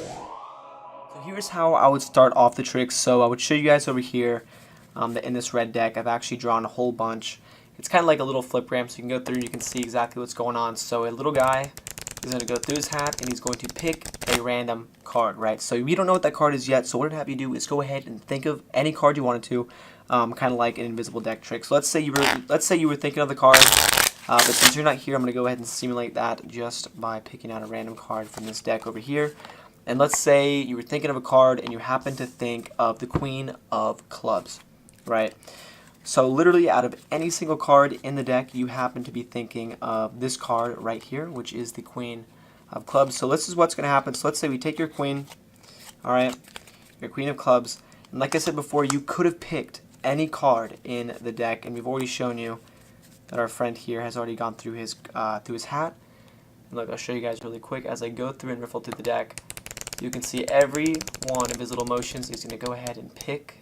So here's how I would start off the trick. So I would show you guys over here that in this red deck I've actually drawn a whole bunch. It's kind of like a little flip ramp, so you can go through and you can see exactly what's going on. So a little guy is going to go through his hat and he's going to pick a random card, right? So we don't know what that card is yet, so what I'd have you do is go ahead and think of any card you wanted to, kind of like an invisible deck trick. So let's say you were thinking of the card, but since you're not here, I'm going to go ahead and simulate that just by picking out a random card from this deck over here. And let's say you were thinking of a card and you happen to think of the Queen of Clubs, right? So literally out of any single card in the deck, you happen to be thinking of this card right here, which is the Queen of Clubs. So this is what's going to happen. So let's say we take your Queen, all right, your Queen of Clubs. And like I said before, you could have picked any card in the deck, and we've already shown you that our friend here has already gone through his hat. And look, I'll show you guys really quick as I go through and riffle through the deck. You can see every one of his little motions. He's going to go ahead and pick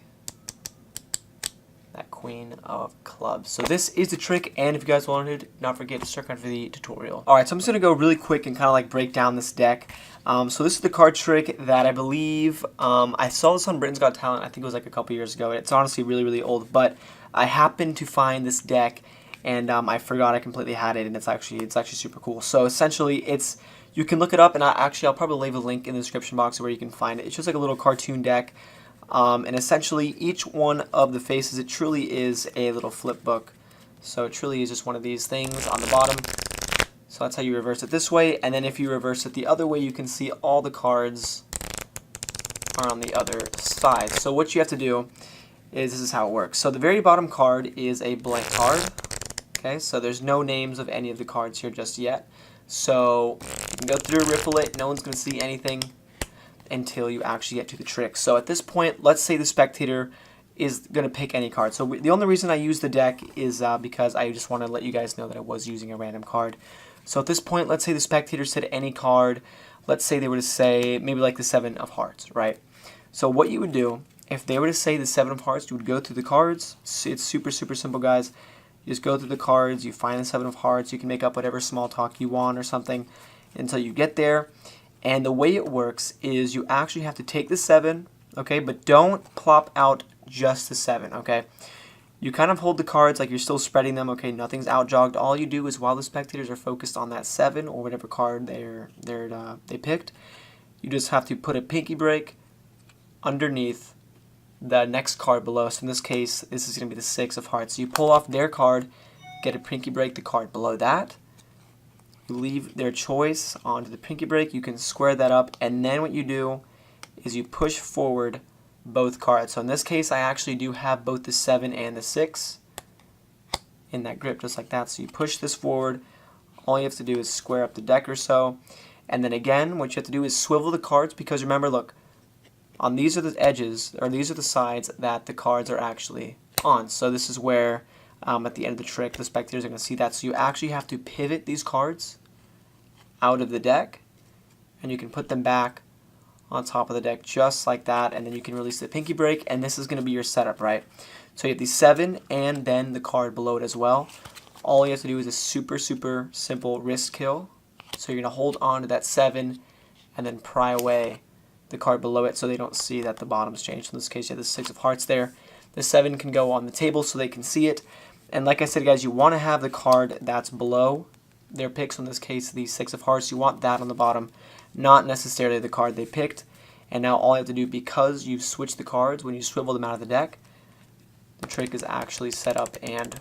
that Queen of Clubs. So this is the trick, and if you guys wanted, do not forget to stick around for the tutorial. Alright, so I'm just going to go really quick and kind of like break down this deck. So this is the card trick that I believe, I saw this on Britain's Got Talent, I think it was like a couple years ago. It's honestly really, really old, but I happened to find this deck, and I forgot I completely had it, and it's actually super cool. So essentially, you can look it up, and I'll probably leave a link in the description box where you can find it. It's just like a little cartoon deck. And essentially, each one of the faces, it truly is a little flip book. So it truly is just one of these things on the bottom. So that's how you reverse it this way. And then if you reverse it the other way, you can see all the cards are on the other side. So what you have to do is, this is how it works. So the very bottom card is a blank card. Okay, so there's no names of any of the cards here just yet. So you can go through, riffle it, no one's going to see anything until you actually get to the trick. So at this point, let's say the spectator is going to pick any card. So the only reason I use the deck is because I just want to let you guys know that I was using a random card. So at this point, let's say the spectator said any card. Let's say they were to say maybe like the 7 of Hearts, right? So what you would do, if they were to say the 7 of Hearts, you would go through the cards. It's super, super simple, guys. You just go through the cards, you find the 7 of Hearts, you can make up whatever small talk you want or something until you get there. And the way it works is you actually have to take the 7, okay, but don't plop out just the 7, okay? You kind of hold the cards like you're still spreading them, okay, nothing's outjogged. All you do is while the spectators are focused on that 7 or whatever card they picked, you just have to put a pinky break underneath the next card below. So in this case, this is going to be the 6 of Hearts. So you pull off their card, get a pinky break the card below that. You leave their choice onto the pinky break. You can square that up, and then what you do is you push forward both cards. So in this case, I actually do have both the 7 and the 6 in that grip, just like that. So you push this forward. All you have to do is square up the deck or so. And then again, what you have to do is swivel the cards, because remember, look, on these are the edges, or these are the sides that the cards are actually on. So this is where, at the end of the trick, the spectators are going to see that. So you actually have to pivot these cards out of the deck, and you can put them back on top of the deck just like that, and then you can release the pinky break, and this is going to be your setup, right? So you have the 7 and then the card below it as well. All you have to do is a super, super simple wrist kill. So you're going to hold on to that 7 and then pry away the card below it so they don't see that the bottom's changed. In this case, you have the 6 of Hearts there. The 7 can go on the table so they can see it. And like I said, guys, you want to have the card that's below their picks. In this case, the 6 of Hearts, you want that on the bottom, not necessarily the card they picked. And now all you have to do, because you've switched the cards, when you swivel them out of the deck, the trick is actually set up and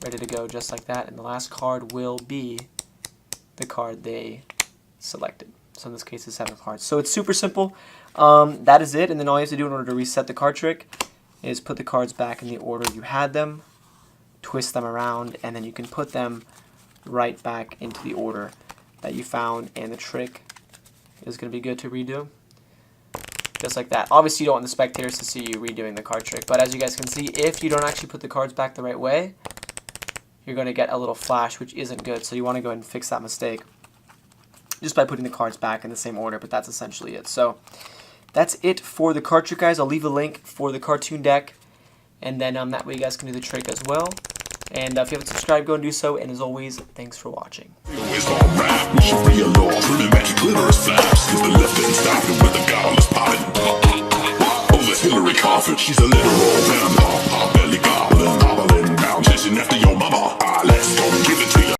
ready to go just like that. And the last card will be the card they selected. So in this case, the 7 of Hearts. So it's super simple. That is it. And then all you have to do in order to reset the card trick is put the cards back in the order you had them, twist them around, and then you can put them right back into the order that you found, and the trick is going to be good to redo. Just like that. Obviously, you don't want the spectators to see you redoing the card trick, but as you guys can see, if you don't actually put the cards back the right way, you're going to get a little flash, which isn't good. So you want to go ahead and fix that mistake just by putting the cards back in the same order, but that's essentially it. So that's it for the card trick, guys. I'll leave a link for the cartoon deck, and then that way you guys can do the trick as well. And if you haven't subscribed, go and do so. And as always, thanks for watching. She's a literal vampire.